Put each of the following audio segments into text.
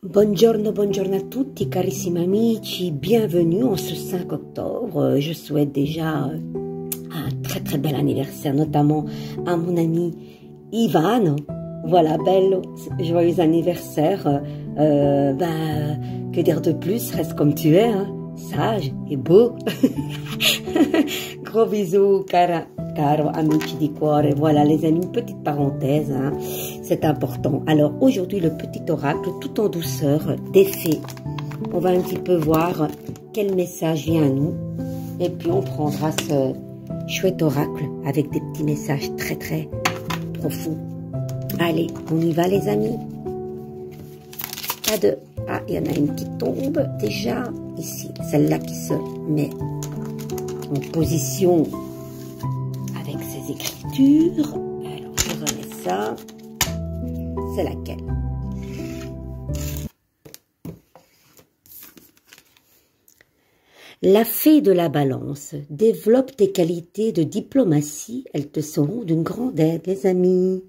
Buongiorno a tutti carissimi amici, bienvenue en ce 5 octobre. Je souhaite déjà un très bel anniversaire, notamment à mon ami Ivan. Voilà, bello, joyeux anniversaire. Que dire de plus, reste comme tu es, hein, sage et beau. Gros bisous, caro amici di cuore. Voilà les amis, une petite parenthèse, hein, c'est important. Alors aujourd'hui le petit oracle tout en douceur des fées. On va un petit peu voir quel message vient à nous et puis on prendra ce chouette oracle avec des petits messages très profonds. Allez, on y va les amis. Ah, il y en a une qui tombe déjà ici, celle-là qui se met en position avec ses écritures. Alors je remets ça. C'est laquelle? La fée de la balance. Développe tes qualités de diplomatie. Elles te seront d'une grande aide, les amis.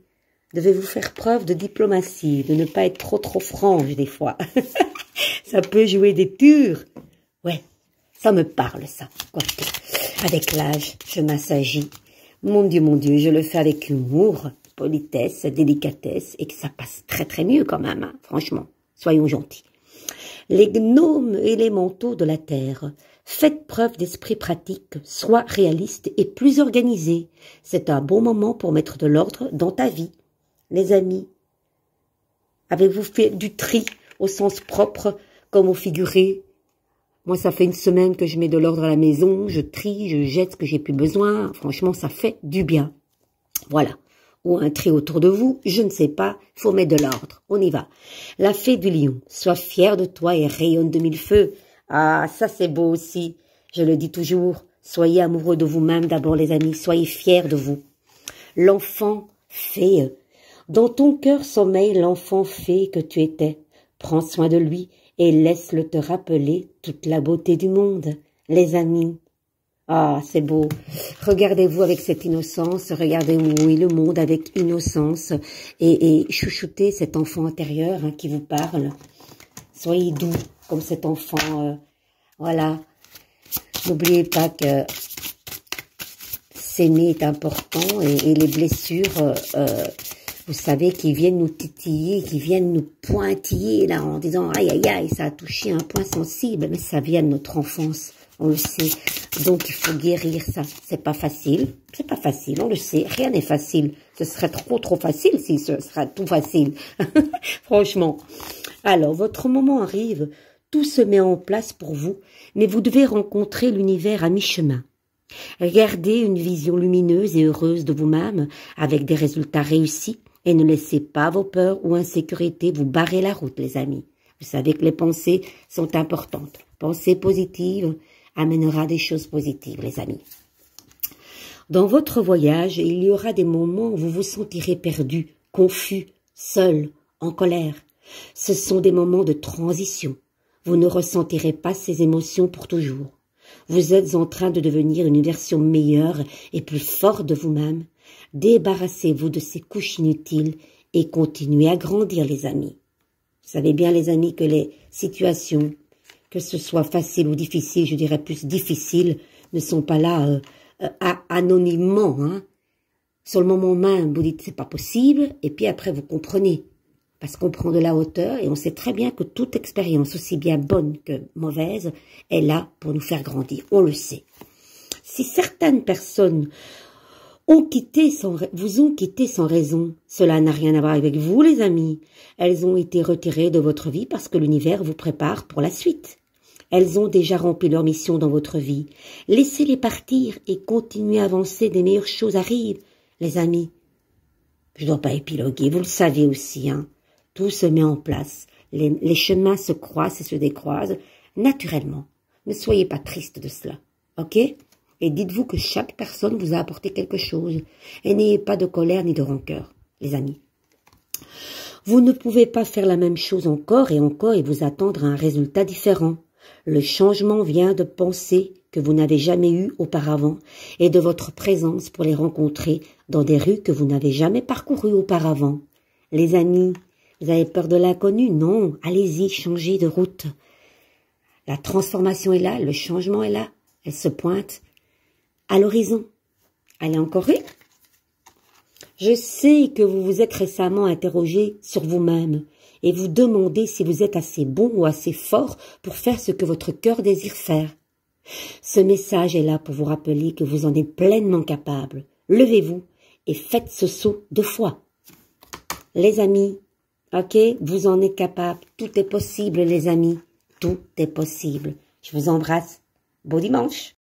Devez-vous faire preuve de diplomatie, de ne pas être trop franche des fois. Ça peut jouer des tours. Ouais, ça me parle ça. Quoique, avec l'âge, je m'assagis. Mon Dieu, je le fais avec humour, politesse, délicatesse, et que ça passe très mieux quand même, hein, franchement. Soyons gentils. Les gnomes élémentaux de la terre, faites preuve d'esprit pratique, sois réaliste et plus organisé. C'est un bon moment pour mettre de l'ordre dans ta vie. Les amis, avez-vous fait du tri au sens propre comme au figuré? Moi, ça fait une semaine que je mets de l'ordre à la maison, je trie, je jette ce que j'ai plus besoin. Franchement, ça fait du bien. Voilà. Ou un tri autour de vous, je ne sais pas, il faut mettre de l'ordre. On y va. La fée du lion, sois fière de toi et rayonne de mille feux. Ah, ça c'est beau aussi. Je le dis toujours, soyez amoureux de vous-même d'abord les amis, soyez fiers de vous. L'enfant fée. Dans ton cœur sommeille l'enfant fée que tu étais. Prends soin de lui et laisse-le te rappeler toute la beauté du monde. Les amis, ah, c'est beau. Regardez-vous avec cette innocence, regardez oui le monde avec innocence et chouchoutez cet enfant intérieur hein, qui vous parle. Soyez doux comme cet enfant. Voilà. N'oubliez pas que s'aimer est important et les blessures... vous savez, qui viennent nous titiller, qui viennent nous pointiller là en disant aïe, ça a touché un point sensible, mais ça vient de notre enfance, on le sait. Donc il faut guérir ça. C'est pas facile, on le sait, rien n'est facile. Ce serait trop facile si ce serait tout facile. Franchement. Alors, votre moment arrive, tout se met en place pour vous, mais vous devez rencontrer l'univers à mi-chemin. Gardez une vision lumineuse et heureuse de vous-même avec des résultats réussis et ne laissez pas vos peurs ou insécurités vous barrer la route, les amis. Vous savez que les pensées sont importantes. Pensée positive amènera des choses positives, les amis. Dans votre voyage, il y aura des moments où vous vous sentirez perdu, confus, seul, en colère. Ce sont des moments de transition. Vous ne ressentirez pas ces émotions pour toujours. Vous êtes en train de devenir une version meilleure et plus forte de vous-même. Débarrassez-vous de ces couches inutiles et continuez à grandir, les amis. Vous savez bien, les amis, que les situations, que ce soit facile ou difficile, je dirais plus difficile, ne sont pas là anonymement. Hein. Sur le moment même, vous dites c'est pas possible, et puis après vous comprenez. Parce qu'on prend de la hauteur et on sait très bien que toute expérience, aussi bien bonne que mauvaise, est là pour nous faire grandir. On le sait. Si certaines personnes vous ont quitté sans raison, cela n'a rien à voir avec vous, les amis. Elles ont été retirées de votre vie parce que l'univers vous prépare pour la suite. Elles ont déjà rempli leur mission dans votre vie. Laissez-les partir et continuez à avancer, des meilleures choses arrivent, les amis. Je ne dois pas épiloguer, vous le savez aussi, hein. Tout se met en place. Les chemins se croisent et se décroisent naturellement. Ne soyez pas triste de cela, ok? Et dites-vous que chaque personne vous a apporté quelque chose. Et n'ayez pas de colère ni de rancœur, les amis. Vous ne pouvez pas faire la même chose encore et vous attendre à un résultat différent. Le changement vient de pensées que vous n'avez jamais eues auparavant et de votre présence pour les rencontrer dans des rues que vous n'avez jamais parcourues auparavant. Les amis, Vous avez peur de l'inconnu? Non, allez-y, changez de route. La transformation est là, le changement est là. Elle se pointe à l'horizon. Elle est encore une. Je sais que vous vous êtes récemment interrogé sur vous-même et vous demandez si vous êtes assez bon ou assez fort pour faire ce que votre cœur désire faire. Ce message est là pour vous rappeler que vous en êtes pleinement capable. Levez-vous et faites ce saut de foi. Les amis, ok, vous en êtes capable. Tout est possible, les amis. Tout est possible. Je vous embrasse. Beau dimanche.